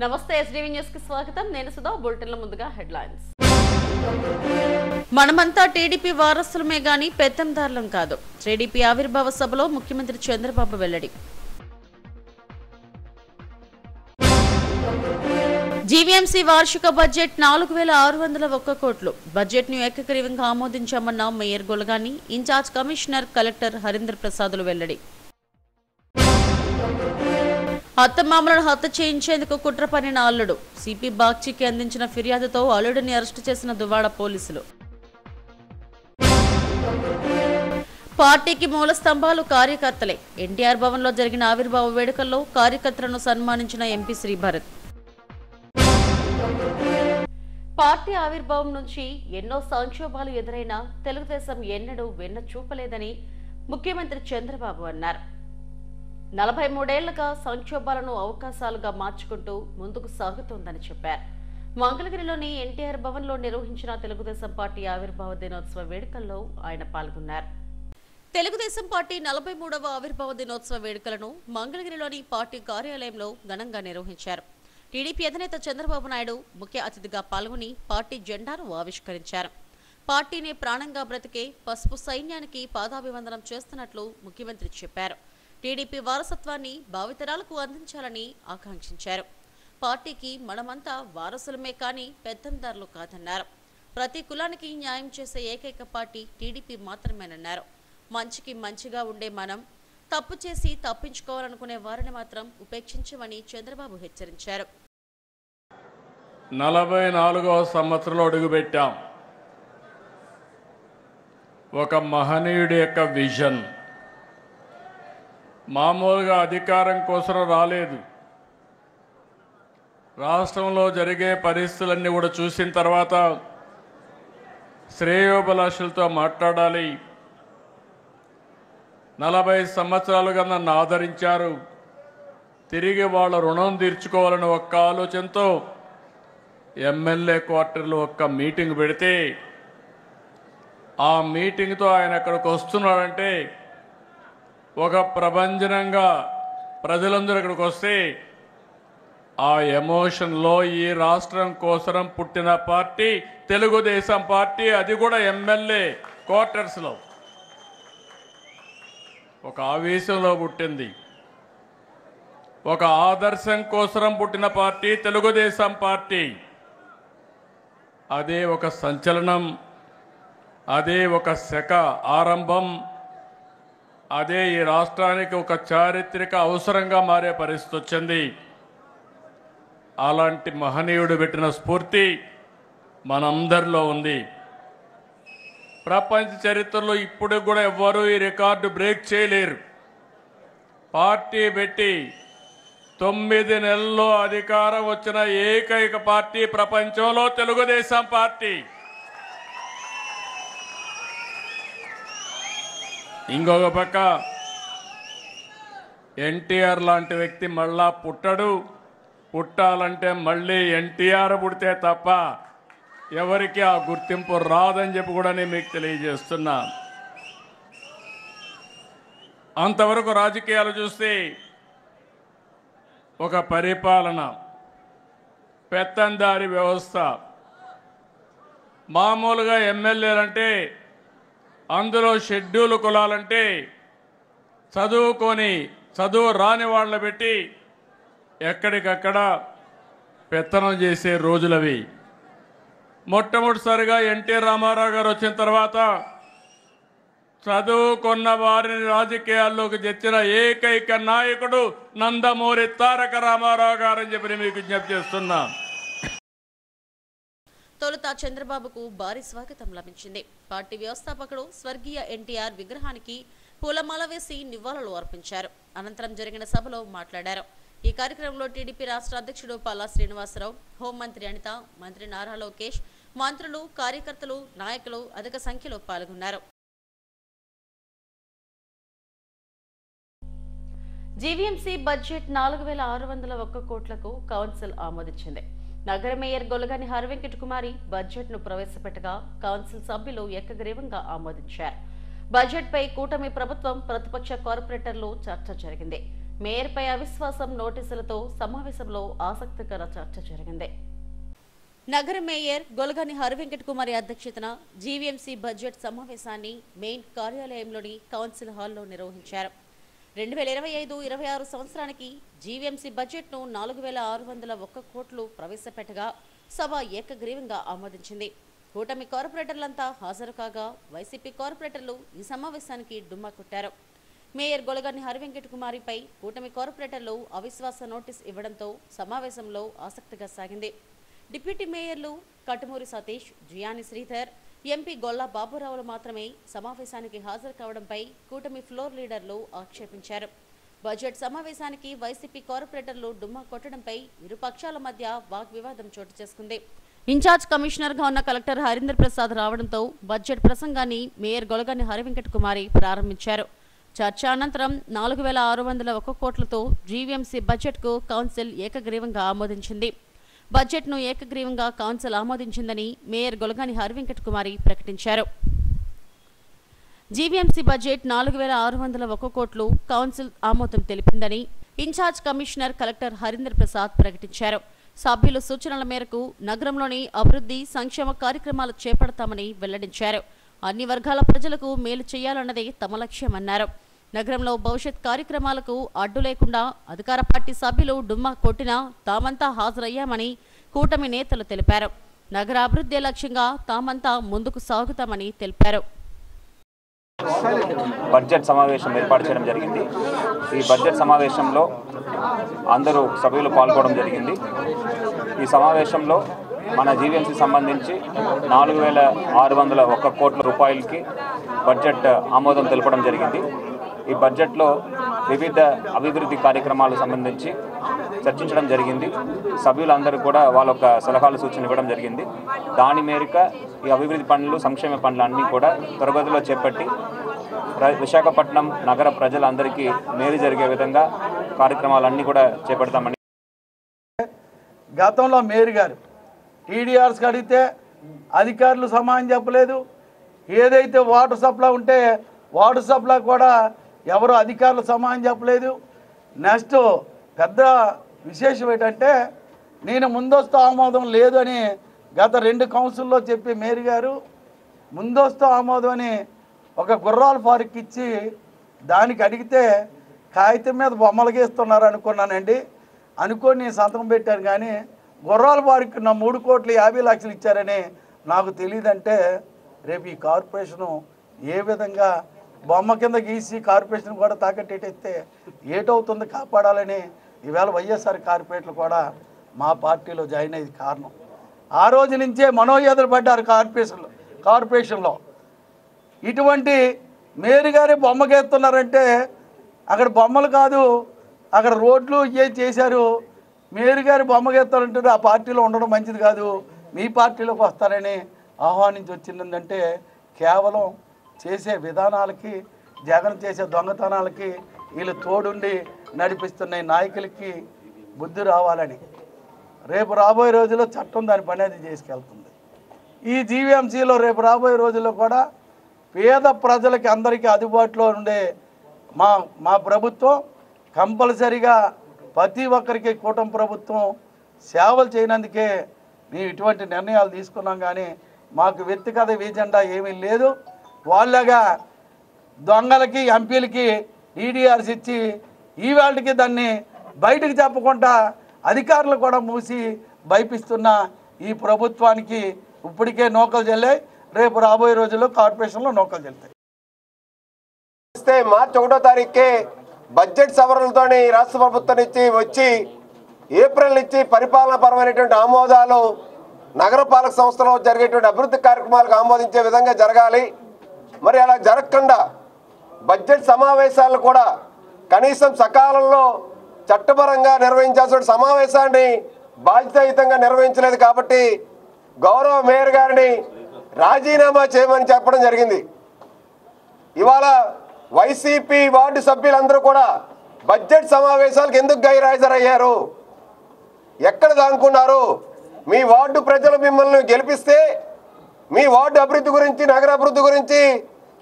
నమస్తే SDV news కి స్వాగతం. నేను సుధా. బులెటిన్ల ముందుగా హెడ్లైన్స్. మనమంతా టీడీపీ వారసులమే గాని పెత్తందారులం కాదు. టీడీపీ ఆవిర్భావ సభలో ముఖ్యమంత్రి చంద్రబాబు వెల్లడి. జీవీఎంసీ వార్షిక బడ్జెట్ 4601 కోట్లు. బడ్జెట్ ను ఏకగ్రీవంగా ఆమోదించామన్న mayor Golagani, in charge commissioner, collector Harindra ప్రసాదులు వెల్లడి. అత్తమామలను హత్య చేయించేందుకు కుట్ర పన్నిన అల్లుడు. సిపి బాగ్చికి అందించిన ఫిర్యాదుతో అల్లుడిని అరెస్టు చేసిన దువ్వాడ పోలీసులు. పార్టీకి మూల స్తంభాలు కార్యకర్తలే. ఎన్టీఆర్ భవన్ లో జరిగిన ఆవిర్భావ వేడుకల్లో కార్యకర్తలను సన్మానించిన ఎంపీ శ్రీభరత్. పార్టీ ఆవిర్భావం నుంచి ఎన్నో సంక్షోభాలు ఎదురైనా తెలుగుదేశం ఎన్నడూ వెన్న చూపలేదని ముఖ్యమంత్రి చంద్రబాబు అన్నారు. 43 ఏళ్లుగా సంక్షోభాలను అవకాశాలుగా మార్చుకుంటూ ముందుకు సాగుతోందని చెప్పారు. మంగళగిరిలోని ఎన్టీఆర్ భవన్ లో నిర్వహించిన తెలుగుదేశం పార్టీ ఆవిర్భావ దినోత్సవ వేడుకల్లో ఆయన పాల్గొన్నారు. తెలుగుదేశం పార్టీ 43వ ఆవిర్భావ దినోత్సవ వేడుకలను మంగళగిరిలోని పార్టీ కార్యాలయంలో ఘనంగా నిర్వహించారు. టీడీపీ అధినేత చంద్రబాబు నాయుడు ముఖ్య అతిథిగా పాల్గొని పార్టీ జెండాను ఆవిష్కరించారు. పార్టీని ప్రాణంగా బ్రతికే పసుపు సైన్యానికి పాదాభివందనం చేస్తున్నట్లు ముఖ్యమంత్రి చెప్పారు. టీడీపీ వారసత్వాన్ని భావితరాలకు అందించాలని ఆకాంక్షించారు. పార్టీకి మనమంతా వారసులమే కానీ పెత్తందారులు కాదన్నారు. ప్రతి కులానికి న్యాయం చేసే ఏకైక పార్టీ టీడీపీ మాత్రమేనన్నారు. మంచికి మంచిగా ఉండే మనం తప్పు చేసి తప్పించుకోవాలనుకునే వారిని మాత్రం ఉపేక్షించమని చంద్రబాబు హెచ్చరించారు. 44వ సంవత్సరంలో అడుగుపెట్టాం. ఒక మహనీయుడి యొక్క విజన్. మామూలుగా అధికారం కోసం రాలేదు. రాష్ట్రంలో జరిగే పరిస్థితులన్నీ కూడా చూసిన తర్వాత శ్రేయోభిలాషులతో మాట్లాడాలి. 40 సంవత్సరాలుగా నన్ను ఆదరించారు, తిరిగి వాళ్ళ రుణం తీర్చుకోవాలని ఒక్క ఆలోచనతో ఎమ్మెల్యే క్వార్టర్లో ఒక్క మీటింగ్ పెడితే ఆ మీటింగ్తో ఆయన ఎక్కడికి వస్తున్నాడంటే ఒక ప్రభంజనంగా ప్రజలందరూ ఇక్కడికి వస్తే ఆ ఎమోషన్లో ఈ రాష్ట్రం కోసం పుట్టిన పార్టీ తెలుగుదేశం పార్టీ, అది కూడా ఎమ్మెల్యే క్వార్టర్స్లో ఒక ఆవేశంలో పుట్టింది. ఒక ఆదర్శం కోసం పుట్టిన పార్టీ తెలుగుదేశం పార్టీ. అదే ఒక సంచలనం, అదే ఒక శక ఆరంభం, అదే ఈ రాష్ట్రానికి ఒక చారిత్రక అవసరంగా మారే పరిస్థితి వచ్చింది. అలాంటి మహనీయుడు పెట్టిన స్ఫూర్తి మనందరిలో ఉంది. ప్రపంచ చరిత్రలో ఇప్పుడు కూడా ఎవ్వరూ ఈ రికార్డు బ్రేక్ చేయలేరు. పార్టీ పెట్టి 9 నెలల్లో అధికారం వచ్చిన ఏకైక పార్టీ ప్రపంచంలో తెలుగుదేశం పార్టీ. ఇంకొక పక్క ఎన్టీఆర్ లాంటి వ్యక్తి మళ్ళా పుట్టడు. పుట్టాలంటే మళ్ళీ ఎన్టీఆర్ పుడితే తప్ప ఎవరికి ఆ గుర్తింపు రాదని చెప్పి కూడా నేను మీకు తెలియజేస్తున్నా. అంతవరకు రాజకీయాలు చూస్తే ఒక పరిపాలన, పెత్తందారి వ్యవస్థ. మామూలుగా ఎమ్మెల్యేలంటే అందులో షెడ్యూల్ కులాలంటే చదువు రాని వాళ్ళని పెట్టి ఎక్కడికక్కడ పెత్తనం చేసే రోజులవి. మొట్టమొదటిసారిగా ఎన్టీ రామారావు గారు వచ్చిన తర్వాత చదువుకున్న వారిని రాజకీయాల్లోకి తెచ్చిన ఏకైక నాయకుడు నందమూరి తారక రామారావు గారని చెప్పి మీకు విజ్ఞప్తి చేస్తున్నా. తొలుత చంద్రబాబుకు భారీ స్వాగతం లభించింది. పార్టీ వ్యవస్థాపకుడు స్వర్గీయ ఎన్టీఆర్ విగ్రహానికి పూలమాల వేసి నివాళులు అర్పించారు. అనంతరం జరిగిన సభలో మాట్లాడారు. ఈ కార్యక్రమంలో టీడీపీ రాష్ట్ర అధ్యక్షుడు పల్లా శ్రీనివాసరావు, హోంమంత్రి అనిత, మంత్రి నారా లోకేష్, మంత్రులు, కార్యకర్తలు, నాయకులు అధిక సంఖ్యలో పాల్గొన్నారు. జీవీఎంసీ బడ్జెట్ 4601 కోట్లకు కౌన్సిల్ ఆమోదించింది. నగర మేయర్ గొలగాని హరివెంకట కుమారి బడ్జెట్ ను ప్రవేశపెట్టగా కౌన్సిల్ సభ్యులు ఏకగ్రీవంగా ఆమోదించారు. బడ్జెట్ పై కూటమి ప్రభుత్వం, ప్రతిపక్ష కార్పొరేటర్లు చర్చ జరిగింది. మేయర్పై అవిశ్వాసం నోటీసులతో సమావేశంలో ఆసక్తికర చర్చ జరిగింది. నగర మేయర్ గొలగాని హరివెంకట కుమారి అధ్యక్షతన జీవీఎంసీ బడ్జెట్ సమావేశాన్ని మెయిన్ కార్యాలయంలోని కౌన్సిల్ హాల్లో నిర్వహించారు. 2025-26 సంవత్సరానికి జీవీఎంసీ బడ్జెట్ను 4,601 కోట్లు ప్రవేశపెట్టగా సభ ఏకగ్రీవంగా ఆమోదించింది. కూటమి కార్పొరేటర్లంతా హాజరు కాగా వైసీపీ కార్పొరేటర్లు ఈ సమావేశానికి డుమ్మా కొట్టారు. మేయర్ గొలగాని హరివెంకట కుమారిపై కూటమి కార్పొరేటర్లు అవిశ్వాస నోటీస్ ఇవ్వడంతో సమావేశంలో ఆసక్తిగా సాగింది. డిప్యూటీ మేయర్లు కటుమూరి సతీష్, జియాని శ్రీధర్, ఎంపీ గొల్లా బాబురావులు మాత్రమే సమావేశానికి హాజరు కావడంపై కూటమి ఫ్లోర్ లీడర్లు ఆక్షేపించారు. బడ్జెట్ సమావేశానికి వైసీపీ కార్పొరేటర్లు డుమ్మా కొట్టడంపై ఇరు పక్షాల మధ్య వాగ్వివాదం చోటు చేసుకుంది. ఇన్ఛార్జ్ కమిషనర్గా ఉన్న కలెక్టర్ హరీంద్ర ప్రసాద్ రావడంతో బడ్జెట్ ప్రసంగాన్ని మేయర్ గొలగాని హరివెంకట కుమారి ప్రారంభించారు. చర్చ అనంతరం 4,601 కోట్లతో జీవీఎంసీ బడ్జెట్కు కౌన్సిల్ ఏకగ్రీవంగా ఆమోదించింది. బడ్జెట్ను ఏకగ్రీవంగా కౌన్సిల్ ఆమోదించిందని మేయర్ గొలగాని హరివెంకట కుమారి ప్రకటించారు. జీవీఎంసీ బడ్జెట్ 4,601 కోట్లు కౌన్సిల్ ఆమోదం తెలిపిందని in charge commissioner collector Harindra Prasad ప్రకటించారు. సభ్యుల సూచనల మేరకు నగరంలోని అభివృద్ధి సంక్షేమ కార్యక్రమాలు చేపడతామని వెల్లడించారు. అన్ని వర్గాల ప్రజలకు మేలు చేయాలన్నదే తమ లక్ష్యమన్నారు. నగరంలో భవిష్యత్ కార్యక్రమాలకు అడ్డు లేకుండా అధికార పార్టీ సభ్యులు డుమ్మా కొట్టినా తామంతా హాజరయ్యామని కూటమి నేతలు తెలిపారు. నగర అభివృద్ధి లక్ష్యంగా తామంతా ముందుకు సాగుతామని తెలిపారు. బడ్జెట్ సమావేశం ఏర్పాటు చేయడం జరిగింది. ఈ బడ్జెట్ సమావేశంలో అందరూ సభ్యులు పాల్గొనడం జరిగింది. ఈ సమావేశంలో మన జీవీఎంసీ సంబంధించి 4,601 కోట్ల రూపాయలకి బడ్జెట్ ఆమోదం తెలపడం జరిగింది. ఈ బడ్జెట్లో వివిధ అభివృద్ధి కార్యక్రమాలకు సంబంధించి చర్చించడం జరిగింది. సభ్యులందరూ కూడా వాళ్ళ యొక్క సలహాలు సూచనలు ఇవ్వడం జరిగింది. దాని మేరకు ఈ అభివృద్ధి పనులు, సంక్షేమ పనులు అన్నీ కూడా త్వరగతిలో చేపట్టి విశాఖపట్నం నగర ప్రజలందరికీ మేలు జరిగే విధంగా కార్యక్రమాలన్నీ కూడా చేపడతామని. గతంలో మేయర్ గారు టీడీఆర్స్కి అడిగితే అధికారులు సమాధానం చెప్పలేదు. ఏదైతే వాటర్ సప్లై ఉంటే వాటర్ సప్లై కూడా ఎవరు అధికారులు సమాధానం చెప్పలేదు. నెక్స్ట్ పెద్ద విశేషం ఏంటంటే నేను ముందస్తు ఆమోదం లేదు అని గత 2 కౌన్సిల్లో చెప్పి మేయర్ గారు ముందస్తు ఆమోదం అని ఒక గుర్రాల ఫారుకి ఇచ్చి దానికి అడిగితే కాగితం మీద బొమ్మలు గీస్తున్నారు అనుకున్నానండి. అనుకొని నేను సంతకం పెట్టాను. కానీ గుర్రాల ఫారుకి నా 3,50 లక్షలు ఇచ్చారని నాకు తెలియదంటే రేపు ఈ కార్పొరేషను ఏ విధంగా బొమ్మ కింద గీసి కార్పొరేషన్ కూడా తాకట్టేటైతే ఏటవుతుంది కాపాడాలని ఈవేళ వైఎస్ఆర్ కార్పొరేట్లు కూడా మా పార్టీలో జాయిన్ అయ్యేది కారణం. ఆ రోజు నుంచే మనోవేదన పడ్డారు కార్పొరేషన్లో. ఇటువంటి మేయర్ గారి బొమ్మ గీస్తున్నారంటే అక్కడ బొమ్మలు కాదు, అక్కడ రోడ్లు ఏ చేశారు. మేయర్ గారి బొమ్మ గీస్తారంటే ఆ పార్టీలో ఉండడం మంచిది కాదు, మీ పార్టీలోకి వస్తారని ఆహ్వానించి వచ్చిందంటే కేవలం చేసే విధానాలకి, జగన్ చేసే దొంగతనాలకి వీళ్ళు తోడుండి నడిపిస్తున్న నాయకులకి బుద్ధి రావాలని రేపు రాబోయే రోజుల్లో చట్టం దాని పని అది చేసుకెళ్తుంది. ఈ జీవీఎంసీలో రేపు రాబోయే రోజుల్లో కూడా పేద ప్రజలకి అందరికీ అందుబాటులో ఉండే మా ప్రభుత్వం కంపల్సరిగా ప్రతి ఒక్కరికి కూటమి ప్రభుత్వం సేవలు చేయనందుకే మేము ఇటువంటి నిర్ణయాలు తీసుకున్నాం. కానీ మాకు వ్యక్తిగత ఎజెండా ఏమీ లేదు. వాళ్ళగా దొంగలకి ఎంపీలకి ఈడీఆర్స్ ఇచ్చి ఈవేళకి దాన్ని బయటకు చెప్పకుండా అధికారులు కూడా మూసి భయపిస్తున్న ఈ ప్రభుత్వానికి ఇప్పటికే నూకలు చెల్లాయి. రేపు రాబోయే రోజుల్లో కార్పొరేషన్లో నూకలు చెల్లుతాయి. మార్చి 1వ తారీఖుకే బడ్జెట్ సవరణలతో రాష్ట్ర ప్రభుత్వం నుంచి వచ్చి ఏప్రిల్ నుంచి పరిపాలన పరమైనటువంటి ఆమోదాలు నగరపాలక సంస్థలో జరిగేటువంటి అభివృద్ధి కార్యక్రమాలకు ఆమోదించే విధంగా జరగాలి. మరి అలా జరగకుండా బడ్జెట్ సమావేశాలను కూడా కనీసం సకాలంలో చట్టపరంగా నిర్వహించాల్సిన సమావేశాన్ని బాధ్యతాయుతంగా నిర్వహించలేదు. కాబట్టి గౌరవ మేయర్ గారిని రాజీనామా చేయమని చెప్పడం జరిగింది. ఇవాళ వైసీపీ వార్డు సభ్యులందరూ కూడా బడ్జెట్ సమావేశాలకు ఎందుకు గైర్హాజరయ్యారు? ఎక్కడ దానుకున్నారు? మీ వార్డు ప్రజలు మిమ్మల్ని గెలిపిస్తే మీ వార్డు అభివృద్ధి గురించి, నగర అభివృద్ధి గురించి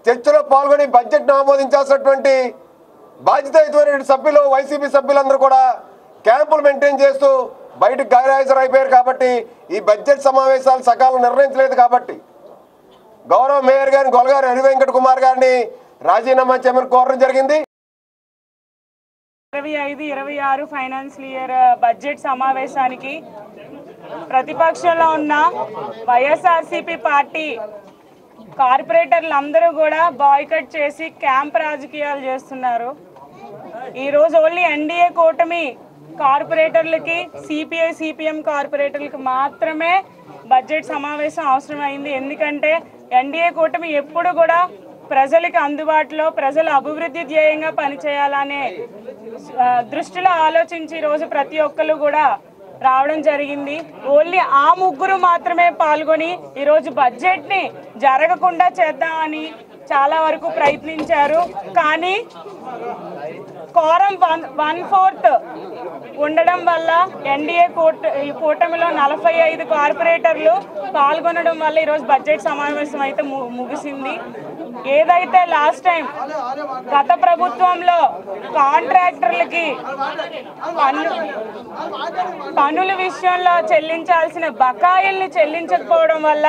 చర్చలో పాల్గొని బడ్జెట్ను ఆమోదించాల్సినటువంటి బాధ్యతాయుతమైన సభ్యులు వైసీపీ సభ్యులందరూ కూడా క్యాంపులు మెయింటైన్ చేస్తూ బయటకు గైర్హాజరైపోయారు కాబట్టి ఈ బడ్జెట్ సమావేశాలు సకాలం నిర్వహించలేదు కాబట్టి గౌరవ మేయర్ గారిని గొలగారి హరివెంకట కుమార్ గారిని రాజీనామా చేయమని కోరడం జరిగింది. 25-26 ఫైనాన్షియల్ ఇయర్ బడ్జెట్ సమావేశానికి ప్రతిపక్షంలో ఉన్న వైఎస్ఆర్సీపీ పార్టీ కార్పొరేటర్లు అందరూ కూడా బాయ్కట్ చేసి క్యాంప్ రాజకీయాలు చేస్తున్నారు. ఈరోజు ఓన్లీ ఎన్డీఏ కూటమి కార్పొరేటర్లకి సిపిఐ సిపిఎం కార్పొరేటర్లకి మాత్రమే బడ్జెట్ సమావేశం అవసరమైంది. ఎందుకంటే ఎన్డీఏ కూటమి ఎప్పుడు కూడా ప్రజలకు అందుబాటులో ప్రజల అభివృద్ధి ధ్యేయంగా పనిచేయాలనే దృష్టిలో ఆలోచించి ఈరోజు ప్రతి ఒక్కరు కూడా రావడం జరిగింది. ఓన్లీ ఆ ముగ్గురు మాత్రమే పాల్గొని ఈరోజు బడ్జెట్ని జరగకుండా చేద్దామని చాలా వరకు ప్రయత్నించారు. కానీ కోరం 1/4 ఉండడం వల్ల ఎన్డీఏ కూటమిలో 45 కార్పొరేటర్లు పాల్గొనడం వల్ల ఈరోజు బడ్జెట్ సమావేశం అయితే ముగిసింది. ఏదైతే లాస్ట్ టైం గత ప్రభుత్వంలో కాంట్రాక్టర్లకి పనుల విషయంలో చెల్లించాల్సిన బకాయిల్ని చెల్లించకపోవడం వల్ల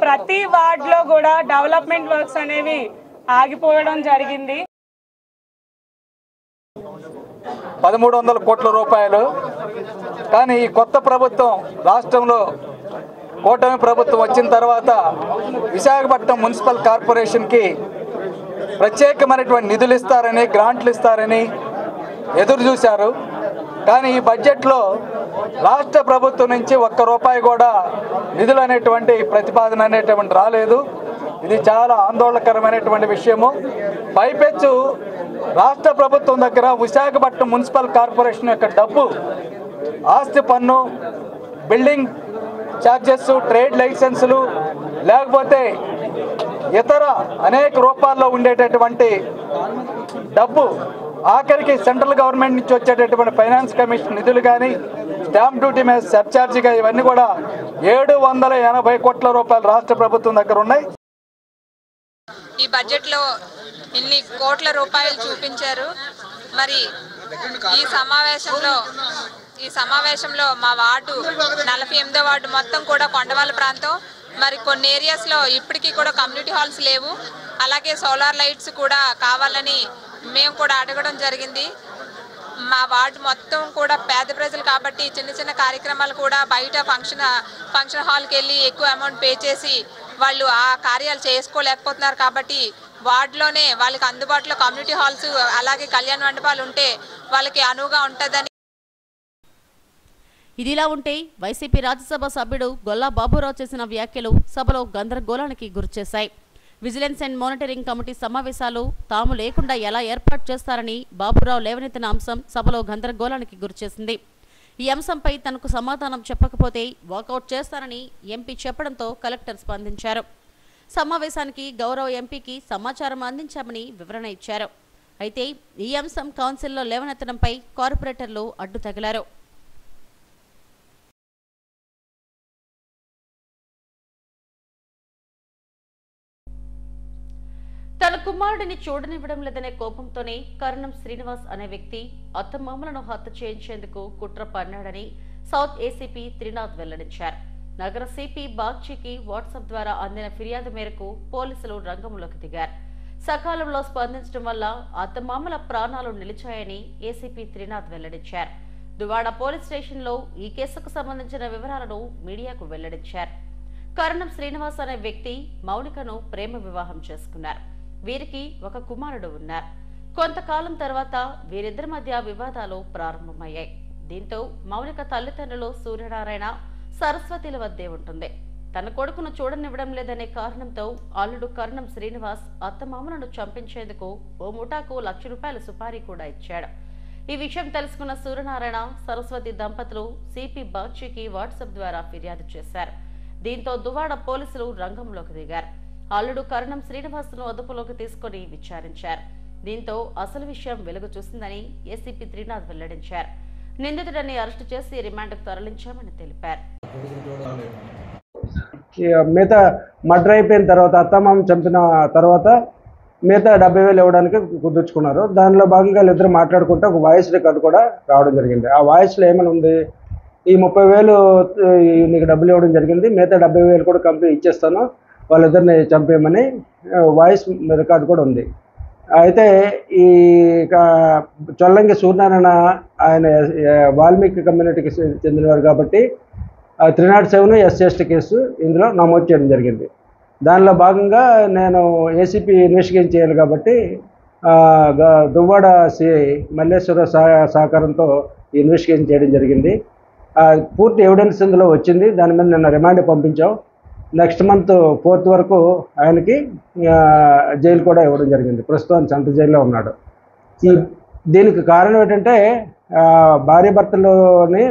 ప్రతి వార్డులో కూడా డెవలప్మెంట్ వర్క్స్ అనేవి ఆగిపోవడం జరిగింది. 1300 కోట్ల రూపాయలు. కానీ ఈ కొత్త ప్రభుత్వం రాష్ట్రంలో కూటమి ప్రభుత్వం వచ్చిన తర్వాత విశాఖపట్నం మున్సిపల్ కార్పొరేషన్కి ప్రత్యేకమైనటువంటి నిధులు ఇస్తారని, గ్రాంట్లు ఇస్తారని ఎదురు చూశారు. కానీ ఈ బడ్జెట్లో రాష్ట్ర ప్రభుత్వం నుంచి ₹1 కూడా నిధులు అనేటువంటి ప్రతిపాదన అనేటువంటి రాలేదు. ఇది చాలా ఆందోళనకరమైనటువంటి విషయము. పైపెచ్చు రాష్ట్ర ప్రభుత్వం దగ్గర విశాఖపట్నం మున్సిపల్ కార్పొరేషన్ యొక్క డబ్బు, ఆస్తి పన్ను, బిల్డింగ్ ఛార్జెస్, ట్రేడ్ లైసెన్సులు, లేకపోతే ఇతర అనేక రూపాల్లో ఉండేటటువంటి డబ్బు, ఆఖరికి సెంట్రల్ గవర్నమెంట్ నుంచి వచ్చేటటువంటి ఫైనాన్స్ కమిషన్ నిధులు కానీ, స్టాంప్ డ్యూటీ మీద సబ్ఛార్జిగా ఇవన్నీ కూడా 780 కోట్ల రూపాయలు రాష్ట్ర ప్రభుత్వం దగ్గర ఉన్నాయి. ఈ బడ్జెట్లో ఇన్ని కోట్ల రూపాయలు చూపించారు. మరి ఈ సమావేశంలో మా వార్డు 48వ వార్డు మొత్తం కూడా కొండవాళ్ళ ప్రాంతం. మరి కొన్ని ఏరియాస్లో ఇప్పటికీ కూడా కమ్యూనిటీ హాల్స్ లేవు. అలాగే సోలార్ లైట్స్ కూడా కావాలని మేము కూడా అడగడం జరిగింది. మా వార్డు మొత్తం కూడా పేద ప్రజలు కాబట్టి చిన్న చిన్న కార్యక్రమాలు కూడా బయట ఫంక్షన్ హాల్కి వెళ్ళి ఎక్కువ అమౌంట్ పే చేసి వాళ్ళు ఆ కార్యాలు చేసుకోలేకపోతున్నారు. కాబట్టి వార్డులోనే వాళ్ళకి అందుబాటులో కమ్యూనిటీ హాల్స్ అలాగే కళ్యాణ మండపాలు ఉంటే వాళ్ళకి అనువుగా ఉంటుందని. ఇదిలా ఉంటే వైసీపీ రాజ్యసభ సభ్యుడు గొల్లా బాబురావు చేసిన వ్యాఖ్యలు సభలో గందరగోళానికి గురిచేశాయి. విజిలెన్స్ అండ్ మానిటరింగ్ కమిటీ సమావేశాలు తాము లేకుండా ఎలా ఏర్పాటు చేస్తారని బాబురావు లేవనెత్తిన అంశం సభలో గందరగోళానికి గురిచేసింది. ఈ అంశంపై తనకు సమాధానం చెప్పకపోతే వాకౌట్ చేస్తారని ఎంపీ చెప్పడంతో కలెక్టర్ స్పందించారు. సమావేశానికి గౌరవ ఎంపీకి సమాచారం అందించామని వివరణ ఇచ్చారు. అయితే ఈ అంశం కౌన్సిల్లో లేవనెత్తడంపై కార్పొరేటర్లు అడ్డు తగిలారు. తన కుమారుడిని చూడనివ్వడం లేదనే కోపంతోనే కరణం శ్రీనివాస్ అనే వ్యక్తి అత్తమామలను హత్య చేయించేందుకు కుట్ర పన్నాడని సౌత్ ఏసీపీ త్రినాథ్ వెల్లడించారు. నగర సిపి బాగ్చీకి వాట్సాప్ ద్వారా అందిన ఫిర్యాదు మేరకు పోలీసులు రంగంలోకి దిగారు. సకాలంలో స్పందించడం వల్ల అత్తమామల ప్రాణాలు నిలిచాయని ఏసీపీ త్రినాథ్ వెల్లడించారు. దువాడ పోలీస్ స్టేషన్లో ఈ కేసుకు సంబంధించిన వివరాలను మీడియాకు వెల్లడించారు. కరణం శ్రీనివాస్ అనే వ్యక్తి మౌనికను ప్రేమ వివాహం చేసుకున్నారు. వీరికి ఒక కుమారుడు ఉన్నారు. కొంతకాలం తర్వాత వీరిద్దరి మధ్య వివాదాలు ప్రారంభమయ్యాయి. దీంతో మౌనిక తల్లిదండ్రులు సూర్యనారాయణ, సరస్వతిల వద్దే ఉంటుంది. తన కొడుకును చూడనివ్వడం లేదనే కారణంతో అల్లుడు కరణం శ్రీనివాస్ అత్తమామలను చంపించేందుకు ఓ ముఠాకు ₹1,00,000 సుపారీ కూడా ఇచ్చాడు. ఈ విషయం తెలుసుకున్న సూర్యనారాయణ, సరస్వతి దంపతులు సిపి బాగ్చీకి వాట్సాప్ ద్వారా ఫిర్యాదు చేశారు. దీంతో దువాడ పోలీసులు రంగంలోకి దిగారు. అల్లుడు కరణం శ్రీనివాస్ను అదుపులోకి తీసుకుని విచారించారు. దీంతో అసలు విషయం వెలుగు చూసిందని ఏసీపీ త్రినాథ్ వెల్లడించారు. నిందితుడిని అరెస్టు చేసి రిమాండ్కు తరలించామని తెలిపారు. మిగతా మర్డర్ అయిపోయిన తర్వాత, అత్తమామ చంపిన తర్వాత మిగతా 70,000 ఇవ్వడానికి కుదుర్చుకున్నారు. దానిలో భాగంగా వీళ్ళిద్దరు మాట్లాడుకుంటే ఒక వాయిస్ రికార్డు కూడా రావడం జరిగింది. ఆ వాయిస్లో ఏమని ఉంది, ఈ 30,000 నీకు డబ్బులు ఇవ్వడం జరిగింది, మిగతా 70,000 కూడా కంపెనీ ఇచ్చేస్తాను, వాళ్ళిద్దరిని చంపేయమని వాయిస్ రికార్డు కూడా ఉంది. అయితే ఈ చొల్లంగి సూర్యనారాయణ ఆయన వాల్మీకి కమ్యూనిటీకి చెందినవారు కాబట్టి 307 SC/ST కేసు ఇందులో నమోదు చేయడం జరిగింది. దానిలో భాగంగా నేను ఏసీపీ ఇన్వెస్టిగేషన్ చేయాలి కాబట్టి దువ్వాడ సిఐ మల్లేశ్వర సహకారంతో ఇన్వెస్టిగేషన్ చేయడం జరిగింది. పూర్తి ఎవిడెన్స్ ఇందులో వచ్చింది. దాని మీద నిన్న రిమాండ్ పంపించాం. నెక్స్ట్ మంత్ 4th వరకు ఆయనకి జైలు కూడా ఇవ్వడం జరిగింది. ప్రస్తుతం సెంట్రల్ జైల్లో ఉన్నాడు. దీనికి కారణం ఏంటంటే భార్య భర్తలోని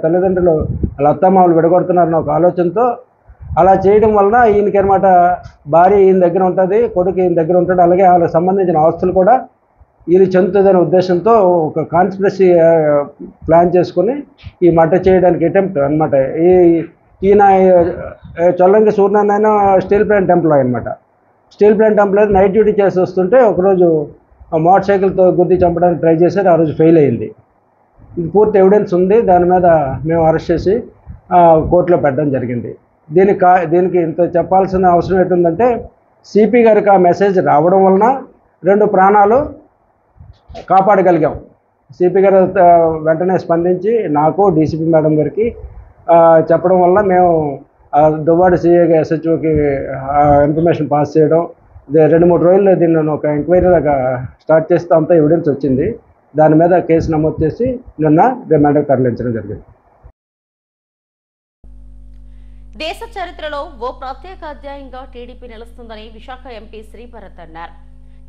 తల్లిదండ్రులు వాళ్ళ అత్తమామలు విడగొడుతున్నారన్న ఒక ఆలోచనతో అలా చేయడం వలన ఈయనకి అనమాట భార్య ఈయన దగ్గర ఉంటుంది, కొడుకు ఈయన దగ్గర ఉంటాడు, అలాగే వాళ్ళకి సంబంధించిన ఆస్తులు కూడా ఈయన చెందుతుందనే ఉద్దేశంతో ఒక కాన్స్పిరసీ ప్లాన్ చేసుకుని ఈ మర్డర్ చేయడానికి అటెంప్ట్ అనమాట. ఈయన Chollangi Suryanarayana steel plant employ అనమాట. Steel plant employ night duty చేసి వస్తుంటే ఒకరోజు మోటార్ సైకిల్తో గుద్ది చంపడానికి ట్రై చేశారు. ఆ రోజు ఫెయిల్ అయింది. ఇది పూర్తి ఎవిడెన్స్ ఉంది. దాని మీద మేము అరెస్ట్ చేసి కోర్టులో పెట్టడం జరిగింది. దీనికి ఇంత చెప్పాల్సిన అవసరం ఏంటంటే సిపి గారికి ఆ మెసేజ్ రావడం వలన 2 ప్రాణాలు కాపాడగలిగాం. సిపి గారు వెంటనే స్పందించి నాకు డీసీపీ మేడం గారికి చెప్పడం వల్ల మేము దువ్వాడ సిఐ SHOకి ఇన్ఫర్మేషన్ పాస్ చేయడం, 2-3 రోజుల్లో దీన్ని ఒక ఎంక్వైరీ లాగా స్టార్ట్ చేస్తే అంతా ఎవిడెన్స్ వచ్చింది. దాని మీద కేసు నమోదు చేసి నిన్న రిమాండ్ తరలించడం జరిగింది. దేశ చరిత్రలో ఓ ప్రత్యేక అధ్యాయంగా టీడీపీ నిలుస్తుందని విశాఖ ఎంపీ శ్రీభరత్ అన్నారు.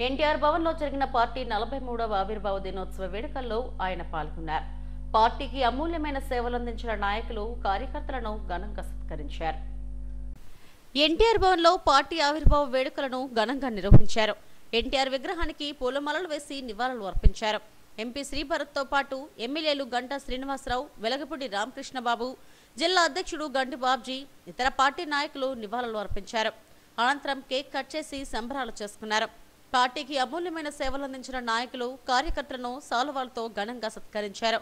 ఎన్టీఆర్ భవన్ లో జరిగిన పార్టీ 43వ ఆవిర్భావ దినోత్సవ వేడుకల్లో ఆయన పాల్గొన్నారు. పార్టీకి అమూల్యమైన సేవలందించిన నాయకులు, కార్యకర్తలను ఘనంగా సత్కరించారు. ఎన్టీఆర్ భవన్ లో పార్టీ ఆవిర్భావ వేడుకలను ఘనంగా నిర్వహించారు. ఎన్టీఆర్ విగ్రహానికి పూలమాలలు వేసి నివాళులు అర్పించారు. ఎంపీ శ్రీభరత్ తో పాటు ఎమ్మెల్యేలు గంటా శ్రీనివాసరావు, వెలగపూడి రామకృష్ణబాబు, జిల్లా అధ్యక్షుడు గంటి బాబ్జీ, ఇతర పార్టీ నాయకులు నివాళులు అర్పించారు. అనంతరం కేక్ కట్ చేసి సంబరాలు చేసుకున్నారు. పార్టీకి అమూల్యమైన సేవలందించిన నాయకులు, కార్యకర్తలను సాలువాలతో ఘనంగా సత్కరించారు.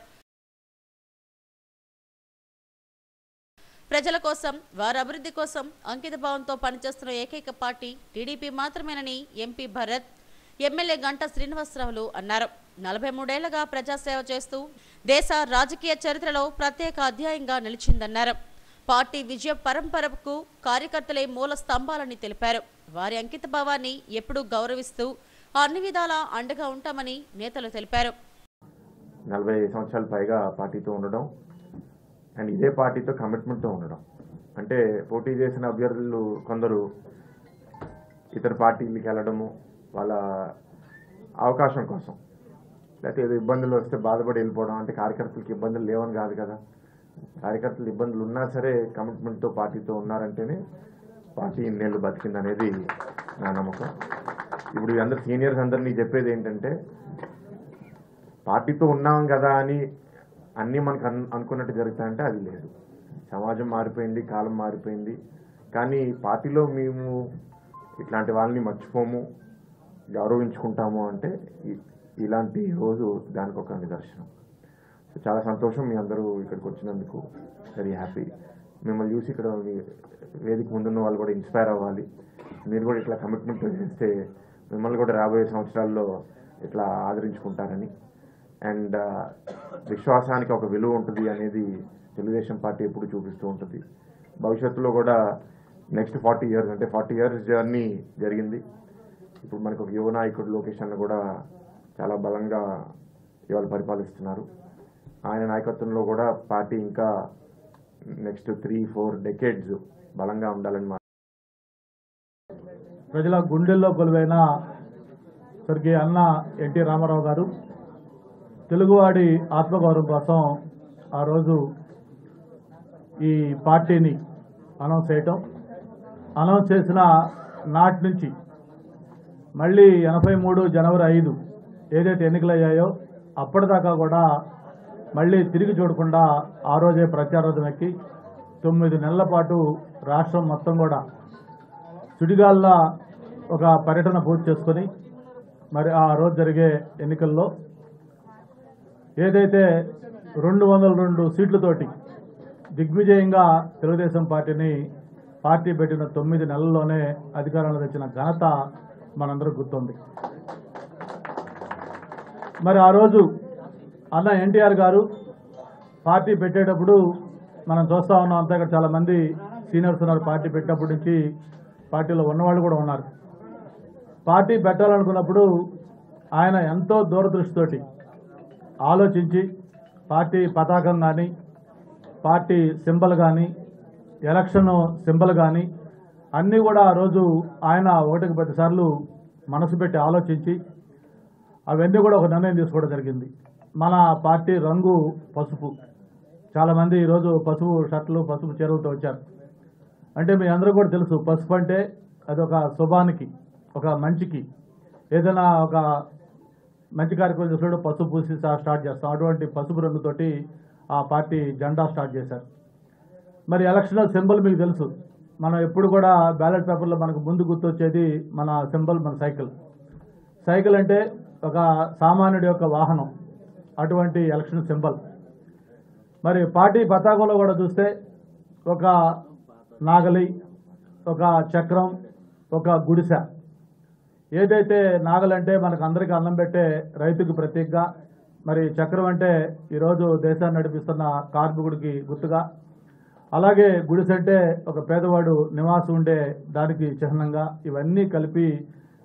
ప్రజల కోసం, వారి అభివృద్ధి కోసం అంకిత భావంతో పనిచేస్తున్న ఏకైక పార్టీ టీడీపీ మాత్రమేనని ఎంపీ భరత్, ఎమ్మెల్యే గంటా శ్రీనివాసరావులు అన్నారు. 43 ఏళ్లుగా ప్రజాసేవ చేస్తూ దేశ రాజకీయ చరిత్రలో ప్రత్యేక అధ్యాయంగా నిలిచిందన్నారు. పార్టీ విజయ పరంపరకు కార్యకర్తలే మూల స్తంభాలని తెలిపారు. వారి అంకిత భావాన్ని ఎప్పుడూ గౌరవిస్తూ అన్ని విధాలా అండగా ఉంటామని నేతలు తెలిపారు. 40 సంవత్సరాల పైగా పార్టీతో ఉండడం అండ్ ఇదే పార్టీతో కమిట్మెంట్తో ఉండడం, అంటే పోటీ చేసిన అభ్యర్థులు కొందరు ఇతర పార్టీలకి వెళ్ళడము వాళ్ళ అవకాశం కోసం, లేకపోతే ఏదో ఇబ్బందులు వస్తే బాధపడి వెళ్ళిపోవడం, అంటే కార్యకర్తలకు ఇబ్బందులు లేవని కాదు కదా. కార్యకర్తలు ఇబ్బందులు ఉన్నా సరే కమిట్మెంట్తో పార్టీతో ఉన్నారంటేనే పార్టీ ఇన్నేళ్ళు బతికిందనేది నా నమ్మకం. ఇప్పుడు అందరు సీనియర్స్ అందరినీ చెప్పేది ఏంటంటే, పార్టీతో ఉన్నాం కదా అని అన్నీ మనకు అనుకున్నట్టు జరుగుతాయంటే అది లేదు. సమాజం మారిపోయింది, కాలం మారిపోయింది, కానీ పార్టీలో మేము ఇట్లాంటి వాళ్ళని మర్చిపోము, గౌరవించుకుంటాము అంటే ఇలాంటి రోజు దానికి ఒక నిదర్శనం. సో చాలా సంతోషం మీ అందరూ ఇక్కడికి వచ్చినందుకు, వెరీ హ్యాపీ. మిమ్మల్ని చూసి ఇక్కడ వేదిక ముందున్న వాళ్ళు కూడా ఇన్స్పైర్ అవ్వాలి. మీరు కూడా ఇట్లా కమిట్మెంట్ చేస్తే మిమ్మల్ని కూడా రాబోయే సంవత్సరాల్లో ఇట్లా ఆదరించుకుంటారని, అండ్ విశ్వాసానికి ఒక విలువ ఉంటుంది అనేది తెలుగుదేశం పార్టీ ఎప్పుడు చూపిస్తూ ఉంటుంది. భవిష్యత్తులో కూడా నెక్స్ట్ 40 years అంటే 40 years జర్నీ జరిగింది. ఇప్పుడు మనకు ఒక యువ నాయకుడు లోకేష్ అన్న కూడా చాలా బలంగా ఇవాళ పరిపాలిస్తున్నారు. ఆయన నాయకత్వంలో కూడా పార్టీ ఇంకా నెక్స్ట్ 3-4 decades బలంగా ఉండాలని ప్రజల గుండెల్లో కొలువైన స్వర్గీయ అన్న ఎన్టీ రామారావు గారు తెలుగువాడి ఆత్మగౌరవం కోసం ఆ రోజు ఈ పార్టీని అనౌన్స్ చేయటం, అనౌన్స్ చేసిన నాటి నుంచి మళ్ళీ 83 జనవరి 5 ఏదైతే ఎన్నికలయ్యాయో అప్పటిదాకా కూడా మళ్ళీ తిరిగి చూడకుండా ఆ రోజే ప్రచారం ఎక్కి 9 నెలల పాటు రాష్ట్రం మొత్తం కూడా సుడిగాల్లో ఒక పర్యటన పూర్తి చేసుకొని మరి ఆ రోజు జరిగే ఎన్నికల్లో ఏదైతే 202 సీట్లతోటి దిగ్విజయంగా తెలుగుదేశం పార్టీ పెట్టిన 9 నెలల్లోనే అధికారంలో తెచ్చిన ఘనత మనందరూ గుర్తుంది. మరి ఆ రోజు అన్న ఎన్టీఆర్ గారు పార్టీ పెట్టేటప్పుడు మనం చూస్తూ ఉన్నాం, అంతా ఇక్కడ చాలామంది సీనియర్స్ ఉన్నారు. పార్టీ పెట్టినప్పటి నుంచి పార్టీలో ఉన్నవాళ్ళు కూడా ఉన్నారు. పార్టీ పెట్టాలనుకున్నప్పుడు ఆయన ఎంతో దూరదృష్టితోటి ఆలోచించి పార్టీ పతాకం కానీ, పార్టీ సింబల్ కానీ, ఎలక్షన్ సింబల్ కానీ అన్నీ కూడా ఆ రోజు ఆయన 1కి 10 సార్లు మనసు పెట్టి ఆలోచించి అవన్నీ కూడా ఒక నిర్ణయం తీసుకోవడం జరిగింది. మన పార్టీ రంగు పసుపు. చాలామంది ఈరోజు పసుపు షర్ట్లు, పసుపు చీరలతో వచ్చారు. అంటే మీ అందరూ కూడా తెలుసు, పసుపు అంటే అది ఒక శుభానికి, ఒక మంచికి, ఏదైనా ఒక మంచి కార్యక్రమం చేసినప్పుడు పసుపు పూసి స్టార్ట్ చేస్తాం. అటువంటి పసుపు రంగుతోటి ఆ పార్టీ జెండా స్టార్ట్ చేశారు. మరి ఎలక్షనల్ సింబల్ మీకు తెలుసు, మనం ఎప్పుడు కూడా బ్యాలెట్ పేపర్లో మనకు ముందు గుర్తొచ్చేది మన సింబల్, మన సైకిల్ అంటే ఒక సామాన్యుడి యొక్క వాహనం, అటువంటి ఎలక్షన్ సింబల్. మరి పార్టీ పతాకంలో కూడా చూస్తే ఒక నాగలి, ఒక చక్రం, ఒక గుడిసె. ఏదైతే నాగలంటే మనకు అందరికీ అన్నం పెట్టే రైతుకి ప్రతీకగా, మరి చక్రం అంటే ఈరోజు దేశాన్ని నడిపిస్తున్న కార్మికుడికి గుర్తుగా, అలాగే గుడిసె అంటే ఒక పేదవాడు నివాసం ఉండే దానికి చిహ్నంగా, ఇవన్నీ కలిపి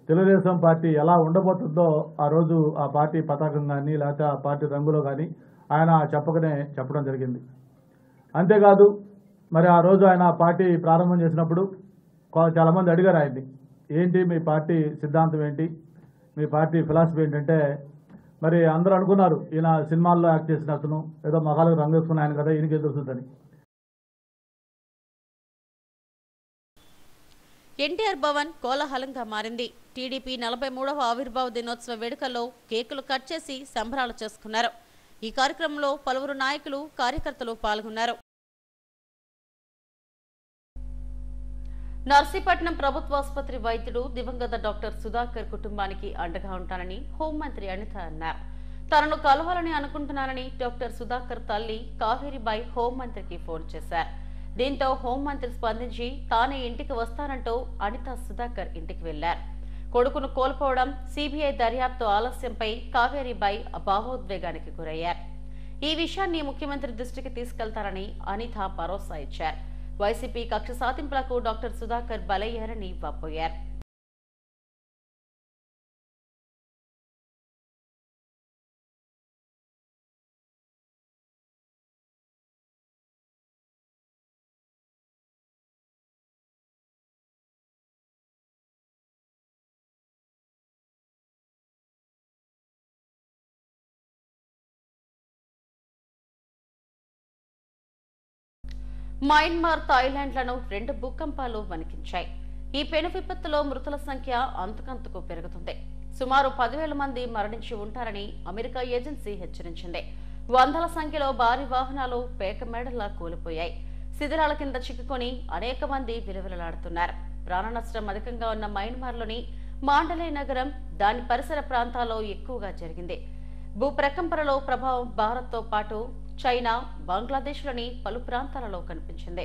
తెలుగుదేశం పార్టీ ఎలా ఉండబోతుందో ఆ రోజు ఆ పార్టీ పతాకం కానీ లేకపోతే ఆ పార్టీ రంగులో కానీ ఆయన చెప్పడం జరిగింది. అంతేకాదు మరి ఆ రోజు ఆయన పార్టీ ప్రారంభం చేసినప్పుడు చాలామంది అడిగారు ఆయన్ని, ఏంటి మీ పార్టీ సిద్ధాంతం ఏంటి, మీ పార్టీ ఫిలాసఫీ ఏంటంటే, మరి అందరూ అనుకున్నారు ఈయన సినిమాల్లో యాక్ట్ చేసిన అతను, ఏదో మగాలకు రంగు వేసుకున్న ఆయన కదా, ఈయనకి తెలుస్తుందని. ఎన్టీఆర్ భవన్ కోలాహలంగా మారింది. టీడీపీ 43వ ఆవిర్భావ దినోత్సవ వేడుకల్లో కేకులు కట్ చేసి సంబరాలు చేసుకున్నారు. ఈ కార్యక్రమంలో పలువురు నాయకులు, కార్యకర్తలు పాల్గొన్నారు. నర్సీపట్నం ప్రభుత్వ ఆసుపత్రి వైద్యుడు దివంగత డాక్టర్ సుధాకర్ కుటుంబానికి అండగా ఉంటానని హోంమంత్రి అనిత అన్నారు. తనను కలవాలని అనుకుంటున్నానని డాక్టర్ సుధాకర్ తల్లి కావేరీబాయి హోంమంత్రికి ఫోన్ చేశారు. దీంతో హోంమంత్రి స్పందించి తానే ఇంటికి వస్తానంటూ అనిత సుధాకర్ ఇంటికి వెళ్లారు. కొడుకును కోల్పోవడం, సిబిఐ దర్యాప్తు ఆలస్యంపై కావేరీబాయి భావోద్వేగానికి గురయ్యారు. ఈ విషయాన్ని ముఖ్యమంత్రి దృష్టికి తీసుకెళ్తారని అనిత భరోసా ఇచ్చారు. వైసీపీ కక్ష సాధింపులకు డాక్టర్ సుధాకర్ బలయ్యారని వాపోయారు. మయన్మార్, థాయిలాండ్లను 2 భూకంపాలు వణికించాయి. ఈ పెను విపత్తులో మృతుల సంఖ్య అంతకంతకు పెరుగుతుంది. సుమారు 10,000 మంది మరణించి ఉంటారని అమెరికా ఏజెన్సీ హెచ్చరించింది. వందల సంఖ్యలో భారీ వాహనాలు పేకమేడల్లా కూలిపోయాయి. శిథిలాల కింద చిక్కుకొని అనేక మంది విలువలాడుతున్నారు. ప్రాణ నష్టం అధికంగా ఉన్న మయన్మార్లోని మాండలే నగరం, దాని పరిసర ప్రాంతాల్లో ఎక్కువగా జరిగింది. భూప్రకంపనలో ప్రభావం భారత్తో పాటు చైనా, బంగ్లాదేశ్లోని పలు ప్రాంతాలలో కనిపించింది.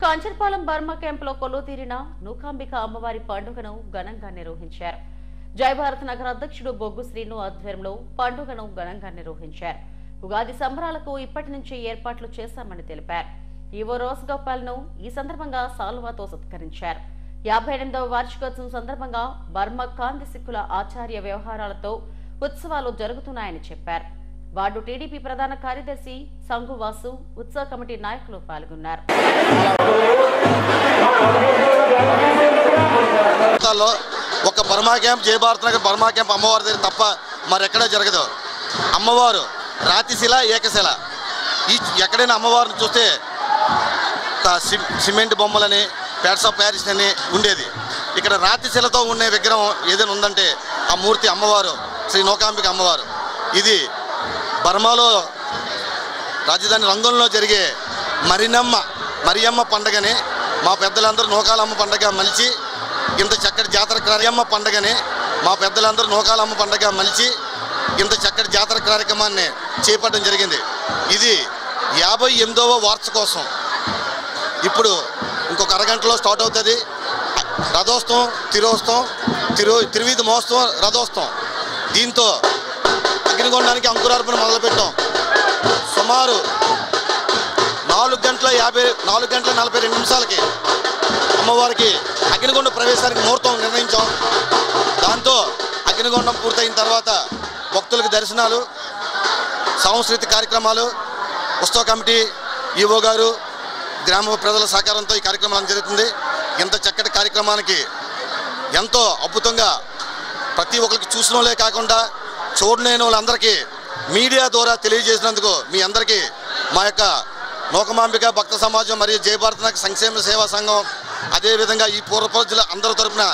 కాంచర్పాలెం బర్మా క్యాంపులో కొలువుతీరిన నూకాంబిక అమ్మవారి పండుగను ఘనంగా నిర్వహించారు. జయభారత్ నగర అధ్యక్షుడు బొగ్గు శ్రీను ఆధ్వర్యంలో పండుగను ఘనంగా నిర్వహించారు. ఉగాది సంబరాలకు ఇప్పటి నుంచి ఏర్పాట్లు చేశామని తెలిపారు. ఈవో రోజ్ గోపాల్ ను ఈ సందర్భంగా సాల్వాతో సత్కరించారు. 58వ వార్షికోత్సవం సందర్భంగా బర్మా కాంతి సిక్కుల ఆచార్య వ్యవహారాలతో ఉత్సవాలు జరుగుతున్నాయని చెప్పారు. వార్డు టీడీపీ ప్రధాన కార్యదర్శి సంగువాసు, ఉత్సవ కమిటీ నాయకులు పాల్గొన్నారు. ఒక Burma camp, Jayabharat Nagar Burma camp అమ్మవారి దగ్గర తప్ప మరెక్కడా జరగదు. అమ్మవారు రాతిశిల, ఏకశిల ఎక్కడైనా అమ్మవారిని చూస్తే సిమెంట్ బొమ్మలని ప్యాడ్స్ ఆఫ్ ప్యారిస్ అని ఉండేది. ఇక్కడ రాతి శిలతో ఉండే విగ్రహం ఏదైనా ఉందంటే ఆ మూర్తి అమ్మవారు శ్రీ నూకాంబిక అమ్మవారు. ఇది బర్మాలో రాజధాని రంగంలో జరిగే మరియమ్మ పండగని మా పెద్దలందరూ నూకాలమ్మ పండగ మలిచి ఇంత చక్కటి జాతర మరియమ్మ పండగని మా పెద్దలందరూ నూకాలమ్మ పండగ మలిచి ఇంత చక్కటి జాతర కార్యక్రమాన్ని చేపట్టడం జరిగింది. ఇది 58వ వార్షికోత్సవం. ఇప్పుడు ఇంకొక అరగంటలో స్టార్ట్ అవుతుంది. రథోత్సవం, తిరోత్సవం, తిరువీధి మహోత్సవం, రథోత్సవం. దీంతో అగ్నిగుండానికి అంకురార్పణ మొదలుపెట్టాం. సుమారు 4 గంటల 42 నిమిషాలకి అమ్మవారికి అగ్నిగుండ ప్రవేశానికి ముహూర్తం నిర్ణయించాం. దాంతో అగ్నిగుండం పూర్తయిన తర్వాత భక్తులకు దర్శనాలు, సాంస్కృతిక కార్యక్రమాలు, ఉత్సవ కమిటీ, ఈవో గారు, గ్రామ ప్రజల సహకారంతో ఈ కార్యక్రమం జరుగుతుంది. ఇంత చక్కటి కార్యక్రమానికి ఎంతో అద్భుతంగా ప్రతి ఒక్కరికి చూసిన వాళ్ళే కాకుండా చూడలేని వాళ్ళందరికీ మీడియా ద్వారా తెలియజేసినందుకు మీ అందరికీ మా యొక్క నూకాంబిక భక్త సమాజం మరియు జయభారతనాయక సంక్షేమ సేవా సంఘం అదేవిధంగా ఈ పూర్వ ప్రజల అందరి తరఫున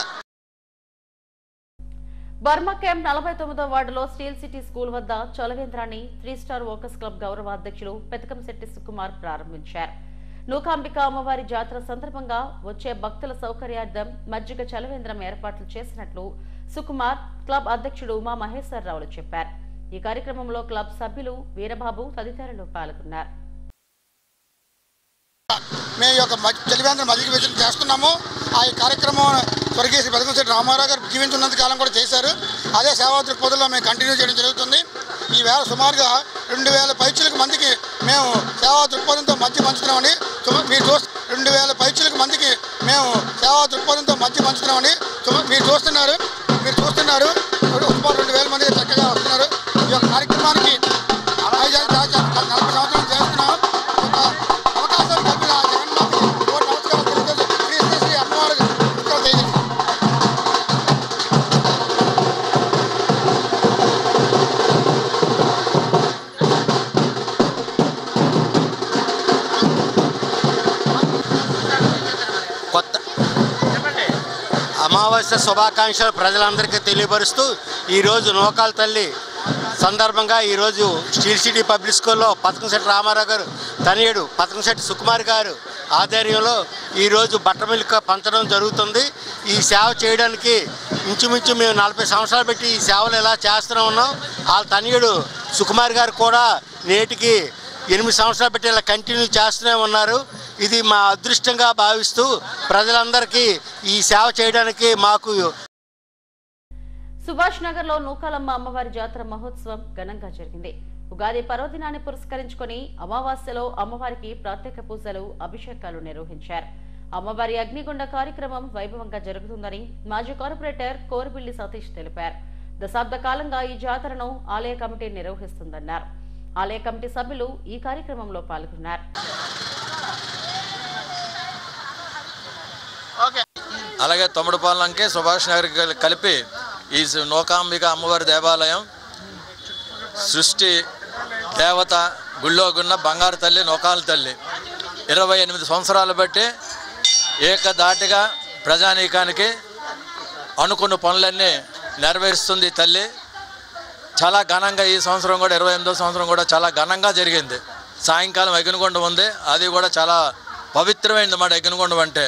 బర్మా క్యాంప్ 49వ వార్డులో స్టీల్ సిటీ స్కూల్ వద్ద చలవేంద్రాన్ని 3 స్టార్ వర్కర్స్ క్లబ్ గౌరవ అధ్యక్షులు పెతకంశెట్టి సుకుమార్ ప్రారంభించారు. నూకాంబిక అమ్మవారి జాతర సందర్భంగా వచ్చే భక్తుల సౌకర్యార్థం మజ్జిగ చలవేంద్రం ఏర్పాట్లు చేసినట్లు సుకుమార్ క్లబ్ అధ్యక్షుడు ఉమా మహేశ్వరరావులు చెప్పారు. ఈ కార్యక్రమంలో క్లబ్ సభ్యులు వీరబాబు తదితరులు పాల్గొన్నారు. మేము ఈ యొక్క చలివేంద్రం మజ్జిగ విజయం చేస్తున్నాము. ఆ కార్యక్రమం స్వర్గీయ శ్రీ పెతకంశెట్టి రామారావు గారు జీవించున్నంత కాలం కూడా చేశారు. అదే సేవా దృక్పథంలో మేము కంటిన్యూ చేయడం జరుగుతుంది. ఈ వేళ సుమారుగా 2000 పైచులకు మందికి మేము సేవా దృక్పథంతో మధ్య పంచుతున్నామని మీరు 2000 పైచులకు మందికి మేము సేవా దృక్పథంతో మధ్య పంచుతున్నామని మీరు చూస్తున్నారు. సుమారు 2000 మంది చక్కగా వస్తున్నారు. ఈ యొక్క కార్యక్రమానికి 40 సంవత్సరాలు చేస్తున్నాం. అవకాశం కల్పిన జగన్మాతకి నమస్కారం తెలియజేస్తూ శ్రీ శ్రీ శ్రీ అమ్మవారికి నమస్కారం తెలియజేస్తాం. అమావాస్య శుభాకాంక్షలు ప్రజలందరికీ తెలియపరుస్తూ ఈరోజు నూకాల తల్లి సందర్భంగా ఈరోజు స్టీల్ సిటీ పబ్లిక్ స్కూల్లో పెతకంశెట్టి రామారావు గారు తనయుడు పెతకంశెట్టి సుకుమార్ గారు ఆధ్వర్యంలో ఈరోజు బట్టమిల్క పంచడం జరుగుతుంది. ఈ సేవ చేయడానికి ఇంచుమించు మేము 40 సంవత్సరాలు పెట్టి ఈ సేవలు ఇలా చేస్తూనే ఉన్నాం. వాళ్ళ తనయుడు సుకుమార్ గారు కూడా నేటికి 8 సంవత్సరాలు పెట్టి ఇలా కంటిన్యూ చేస్తూనే ఉన్నారు. ఇది మా అదృష్టంగా భావిస్తూ ప్రజలందరికీ ఈ సేవ చేయడానికి మాకు సుభాష్ నగర్ లో నూకాలమ్మ అమ్మవారి జాతర మహోత్సవం ఘనంగా జరిగింది. ఉగాది పర్వదినాన్ని పురస్కరించుకొని అమావాస్యలో అమ్మవారికి ప్రత్యేక పూజలు, అభిషేకాలు నిర్వహించారు. అమ్మవారి అగ్నిగుండ కార్యక్రమం వైభవంగా జరుగుతుందని మాజీ కార్పొరేటర్ కోరబిల్లి సతీష్ తెలిపారు. దశాబ్ద కాలంగా ఈ జాతరను ఆలయ కమిటీ నిర్వహిస్తుందన్నారు. ఆలయ కమిటీ సభ్యులు ఈ కార్యక్రమంలో పాల్గొన్నారు. అలాగే తొమ్మడిపాలెంకి సుభాష్ నగర్ కలిపి ఈ నూకాంబిక అమ్మవారి దేవాలయం సృష్టి దేవత గుళ్ళోగున్న బంగారు తల్లి నూకాల తల్లి 28 సంవత్సరాలు బట్టి ఏకదాటిగా ప్రజానీకానికి అనుకున్న పనులన్నీ నెరవేరుస్తుంది తల్లి. చాలా ఘనంగా ఈ సంవత్సరం కూడా 28వ సంవత్సరం కూడా చాలా ఘనంగా జరిగింది. సాయంకాలం అగ్నిగుండం ఉంది. అది కూడా చాలా పవిత్రమైనది మాట. అగ్నిగుండం అంటే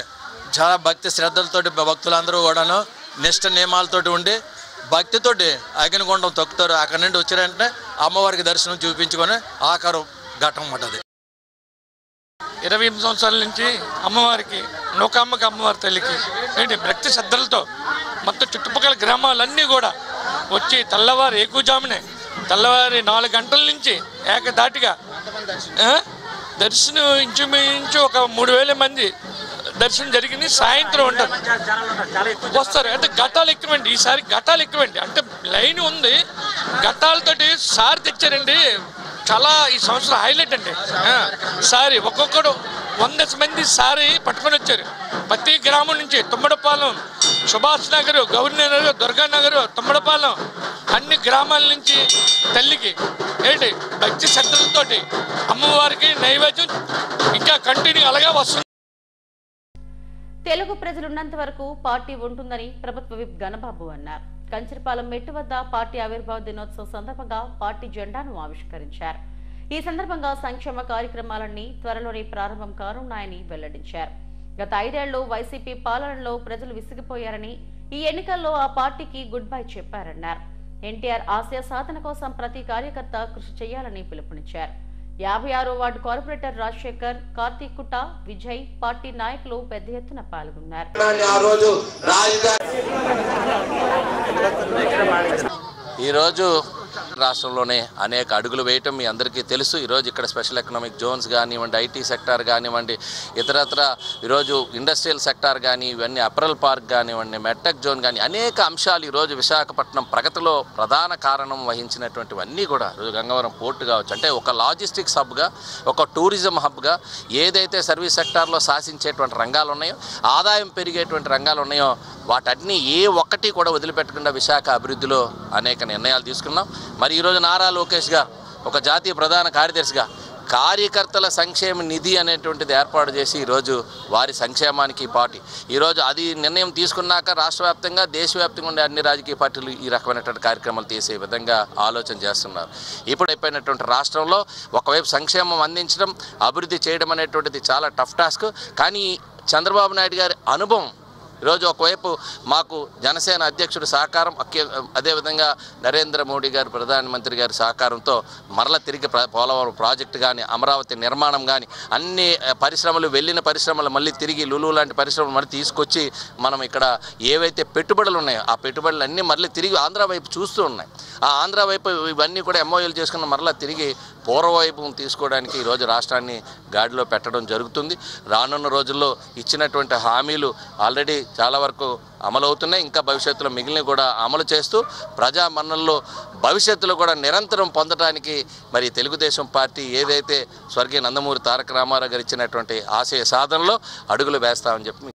చాలా భక్తి శ్రద్ధలతోటి భక్తులందరూ కూడాను నిష్ఠ నియమాలతోటి ఉండి భక్తితోటి అగ్నిగుండం తొక్కుతారు. అక్కడి నుండి వచ్చినంటే అమ్మవారికి దర్శనం చూపించుకొని ఆఖరు ఘట్టం అన్నమాట. 28 సంవత్సరాల నుంచి అమ్మవారికి నూకాంబిక అమ్మవారి తల్లికి భక్తి శ్రద్ధలతో మొత్తం చుట్టుపక్కల గ్రామాలన్నీ కూడా వచ్చి తెల్లవారు ఏకుజామునే తెల్లవారి 4 గంటల నుంచి ఏకదాటిగా దర్శనం ఇంచుమించు ఒక 3000 మంది దర్శనం జరిగింది. సాయంత్రం ఉంటుంది వస్తారు. అంటే ఘటాలు ఎక్కువండి. ఈసారి ఘటాలు ఎక్కువండి. అంటే లైన్ ఉంది. ఘటాలతోటి సారి తెచ్చారండి. చాలా ఈ సంవత్సరం హైలైట్ అండి. సారీ ఒక్కొక్కడు 100 మంది సారీ పట్టుకొని వచ్చారు. ప్రతి గ్రామం నుంచి తుమ్మడపాలెం, సుభాష్ నగర్, గౌరీ నగర్, దుర్గానగర్, తుమ్మడపాలెం అన్ని గ్రామాల నుంచి తల్లికి ఏంటి భక్తి శ్రద్ధలతోటి అమ్మవారికి నైవేద్యం ఇంకా కంటిన్యూ అలాగే వస్తుంది. తెలుగు ప్రజలున్నంత వరకు పార్టీ ఉంటుందని ప్రభుత్వ విప్ గణబాబు అన్నారు. కంచరపాలెం మెట్టు వద్ద పార్టీ ఆవిర్భావ దినోత్సవం సందర్భంగా పార్టీ జెండాను ఆవిష్కరించారు. ఈ సందర్భంగా సంక్షేమ కార్యక్రమాలన్నీ త్వరలోనే ప్రారంభం కానున్నాయని వెల్లడించారు. గత 5 ఏళ్లు వైసీపీ పాలనలో ప్రజలు విసిగిపోయారని ఈ ఎన్నికల్లో ఆ పార్టీకి గుడ్ బై చెప్పారన్నారు. ఎన్టీఆర్ ఆశయ సాధన కోసం ప్రతి కార్యకర్త కృషి చేయాలని పిలుపునిచ్చారు. 56వ వార్డు కార్పొరేటర్ రాజశేఖర్, కార్తీక్ కుట్ట, విజయ్, పార్టీ నాయకులు పెద్ద ఎత్తున పాల్గొన్నారు. ఈరోజు రాష్ట్రంలోనే అనేక అడుగులు వేయటం మీ అందరికీ తెలుసు. ఈరోజు ఇక్కడ స్పెషల్ ఎకనామిక్ జోన్స్ కానివ్వండి, ఐటీ సెక్టార్ కానివ్వండి, ఇతరత్ర ఈరోజు ఇండస్ట్రియల్ సెక్టార్ కానీ, ఇవన్నీ అప్రల్ పార్క్ కానివ్వండి, మెట్టెక్ జోన్ కానీ అనేక అంశాలు ఈరోజు విశాఖపట్నం ప్రగతిలో ప్రధాన కారణం వహించినటువంటివన్నీ కూడా ఈరోజు గంగవరం పోర్టు కావచ్చు, అంటే ఒక లాజిస్టిక్స్ హబ్గా, ఒక టూరిజం హబ్గా ఏదైతే సర్వీస్ సెక్టార్లో శాసించేటువంటి రంగాలు ఉన్నాయో, ఆదాయం పెరిగేటువంటి రంగాలు ఉన్నాయో వాటన్ని ఏ ఒక్కటి కూడా వదిలిపెట్టకుండా విశాఖ అభివృద్ధిలో అనేక నిర్ణయాలు తీసుకున్నాం. మరి ఈరోజు నారా లోకేష్ గారు ఒక జాతీయ ప్రధాన కార్యదర్శిగా కార్యకర్తల సంక్షేమ నిధి అనేటువంటిది ఏర్పాటు చేసి ఈరోజు వారి సంక్షేమానికి పార్టీ ఈరోజు అది నిర్ణయం తీసుకున్నాక రాష్ట్ర వ్యాప్తంగా దేశవ్యాప్తంగా ఉండే అన్ని రాజకీయ పార్టీలు ఈ రకమైనటువంటి కార్యక్రమాలు తీసే విధంగా ఆలోచన చేస్తున్నారు. ఇప్పుడు అయిపోయినటువంటి రాష్ట్రంలో ఒకవైపు సంక్షేమం అందించడం, అభివృద్ధి చేయడం అనేటువంటిది చాలా టఫ్ టాస్క్. కానీ చంద్రబాబు నాయుడు గారి అనుభవం ఈరోజు ఒకవైపు మాకు జనసేన అధ్యక్షుడి సహకారం, అదేవిధంగా నరేంద్ర మోడీ గారు ప్రధానమంత్రి గారి సహకారంతో మరల తిరిగి పోలవరం ప్రాజెక్టు కానీ, అమరావతి నిర్మాణం కానీ, అన్ని పరిశ్రమలు వెళ్ళిన పరిశ్రమలు మళ్ళీ తిరిగి లులు లాంటి పరిశ్రమలు మళ్ళీ తీసుకొచ్చి మనం ఇక్కడ ఏవైతే పెట్టుబడులు ఉన్నాయో ఆ పెట్టుబడులు అన్నీ మళ్ళీ తిరిగి ఆంధ్ర వైపు చూస్తూ ఉన్నాయి. ఆ ఆంధ్ర వైపు ఇవన్నీ కూడా ఎంఓయూలు చేసుకున్న మరలా తిరిగి పూర్వవైపు తీసుకోవడానికి ఈరోజు రాష్ట్రాన్ని గాడిలో పెట్టడం జరుగుతుంది. రానున్న రోజుల్లో ఇచ్చినటువంటి హామీలు ఆల్రెడీ చాలా వరకు అమలవుతున్నాయి. ఇంకా భవిష్యత్తులో మిగిలిన కూడా అమలు చేస్తూ ప్రజా మన్ననలో భవిష్యత్తులో కూడా నిరంతరం పొందడానికి మరి తెలుగుదేశం పార్టీ ఏదైతే స్వర్గీయ నందమూరి తారక రామారావు గారు ఇచ్చినటువంటి ఆశయ సాధనలో అడుగులు వేస్తామని చెప్పి.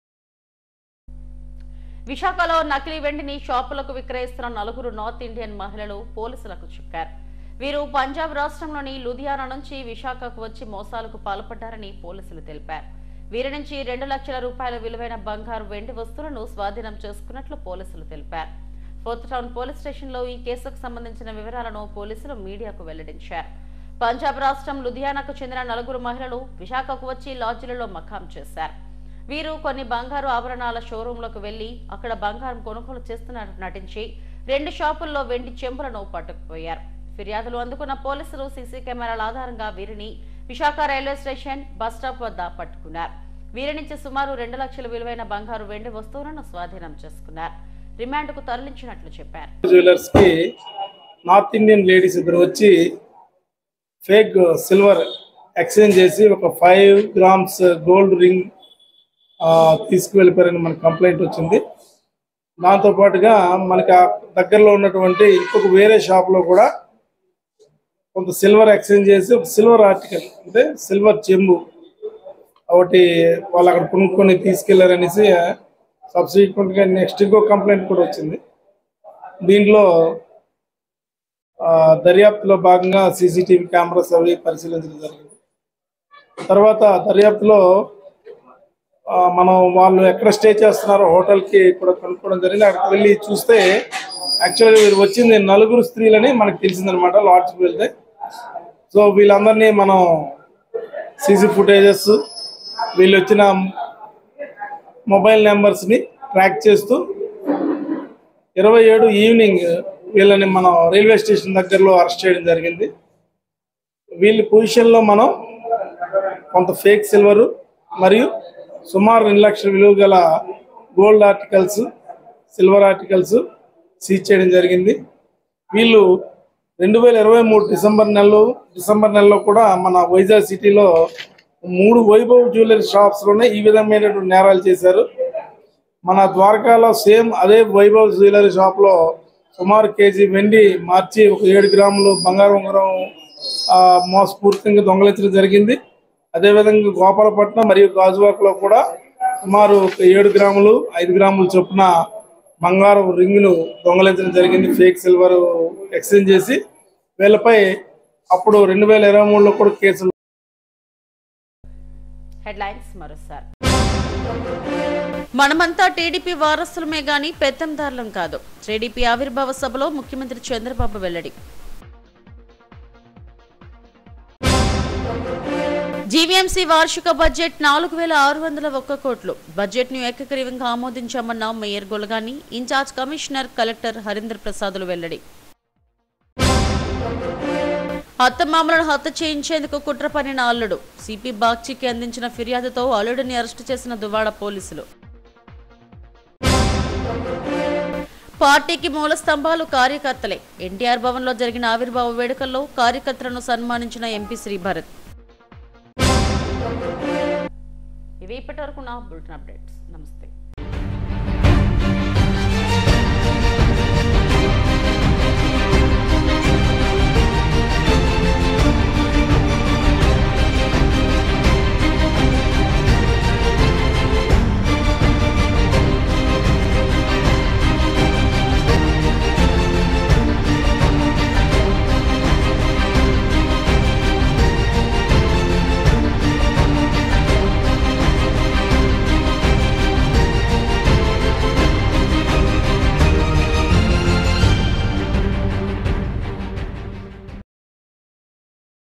విశాఖలో నకిలీ వెండిని షాపులకు విక్రయిస్తున్న 4 నార్త్ ఇండియన్ మహిళలు పోలీసులకు చిక్కారు. వీరు పంజాబ్ రాష్ట్రంలోని లుధియానా నుంచి విశాఖకు వచ్చి మోసాలకు పాల్పడ్డారని పోలీసులు తెలిపారు. వీరి నుంచి 2 లక్షల రూపాయల విలువైన బంగారు, వెండి వస్తువులను స్వాధీనం చేసుకున్నట్లు పోలీసులు తెలిపారు. ఫోర్త్ టౌన్ పోలీస్ స్టేషన్లో ఈ కేసుకు సంబంధించిన వివరాలను పోలీసులు మీడియాకు వెల్లడించారు. పంజాబ్ రాష్ట్రం లుధియానాకు చెందిన 4 మహిళలు విశాఖకు వచ్చి లాడ్జీలలో మకాం చేశారు. వీరు కొన్ని బంగారు ఆభరణాల షోరూంలకు వెళ్లి అక్కడ బంగారం కొనుగోలు చేస్తున్నట్టు నటించి 2 షాపుల్లో వెండి చెంబులను పట్టుకుపోయారు. ఫిర్యాదులు అందుకున్న పోలీసులు సీసీ కెమెరాల ఆధారంగా వీరిని Visakha railway station bus stop వద్ద పట్టుకున్నారు. వీరి నుంచి సుమారు 2 లక్షల విలువైన బంగారు, వెండి వస్తువులను స్వాధీనం చేసుకున్నారు. రిమాండ్కు తరలించినట్లు చెప్పారు. జ్యువెలర్స్ కి నార్త్ ఇండియన్ లేడీస్ ఇద్దరు వచ్చి ఫేక్ సిల్వర్ ఎక్స్చేంజ్ చేసి ఒక 5 గ్రామ్స్ గోల్డ్ రింగ్ తీసుకువెళ్ళిపోయారని మనకు కంప్లైంట్ వచ్చింది. దాంతోపాటుగా మనకి దగ్గరలో ఉన్నటువంటి ఇంకొక వేరే షాప్లో కూడా కొంత సిల్వర్ ఎక్స్చేంజ్ చేసి ఒక సిల్వర్ ఆర్టికల్ అంటే సిల్వర్ చెంబు ఒకటి వాళ్ళు అక్కడ కొనుక్కొని తీసుకెళ్లారనేసి సబ్సిక్వెంట్గా నెక్స్ట్ ఇంకో కంప్లైంట్ కూడా వచ్చింది. దీంట్లో దర్యాప్తులో భాగంగా సీసీటీవీ కెమెరాస్ అవి పరిశీలించడం జరిగింది. తర్వాత దర్యాప్తులో మనం వాళ్ళు ఎక్కడ స్టే చేస్తున్నారో హోటల్కి కూడా కనుక్కోవడం జరిగింది. అక్కడికి వెళ్ళి చూస్తే యాక్చువల్గా వీరు వచ్చింది 4 స్త్రీలని మనకు తెలిసిందనమాట లాడ్జ్కి వెళ్తే. సో వీళ్ళందరినీ మనం సీసీ ఫుటేజెస్, వీళ్ళు వచ్చిన మొబైల్ నెంబర్స్ని ట్రాక్ చేస్తూ 27 ఈవినింగ్ వీళ్ళని మనం రైల్వే స్టేషన్ దగ్గరలో అరెస్ట్ చేయడం జరిగింది. వీళ్ళ పొజిషన్లో మనం కొంత ఫేక్ సిల్వరు మరియు సుమారు 2 లక్షల విలువ గల gold articles, silver articles seize చేయడం జరిగింది. వీళ్ళు 2023 డిసెంబర్ నెలలో కూడా మన వైజాగ్ సిటీలో 3 వైభవ్ జ్యువెలరీ షాప్స్లోనే ఈ విధమైనటువంటి నేరాలు చేశారు. మన ద్వారకాలో సేమ్ అదే వైభవ్ జ్యువెలరీ షాప్లో సుమారు కేజీ వెండి మార్చి ఒక 7 గ్రాములు బంగారం ఉంగరం మోసపూరితంగా దొంగలించడం జరిగింది. అదేవిధంగా గోపాలపట్నం మరియు గాజువాకలో కూడా సుమారు 7 గ్రాములు 5 గ్రాములు చొప్పున బంగారం రింగును దొంగలించడం జరిగింది. ఫేక్ సిల్వర్ ఎక్స్చేంజ్ చేసి వీళ్ళపై అప్పుడు 2023లో కూడా కేసులు. హెడ్లైన్స్ మరోసారి. మనమంతా టీడీపీ వారసులమే గాని పెత్తందారులం కాదు. టీడీపీ ఆవిర్భావ సభలో ముఖ్యమంత్రి చంద్రబాబు వెల్లడి. జీవీఎంసీ వార్షిక బడ్జెట్ 4601 కోట్లు. బడ్జెట్ ను ఏకగ్రీవంగా ఆమోదించామన్న mayor Golagani, in charge commissioner collector Harindra ప్రసాదులు వెల్లడి. అత్తమామలను హత్య చేయించేందుకు కుట్ర పన్నిన అల్లుడు. సిపి బాగ్చికి అందించిన ఫిర్యాదుతో అల్లుడిని అరెస్టు చేసిన దువ్వాడ పోలీసులు. పార్టీకి మూల స్తంభాలు కార్యకర్తలే. ఎన్టీఆర్ భవన్ లో జరిగిన ఆవిర్భావ వేడుకల్లో కార్యకర్తలను సన్మానించిన ఎంపీ శ్రీభరత్. ఇవి ఇప్పటి వరకు నా బులెటిన్ అప్డేట్స్. నమస్తే.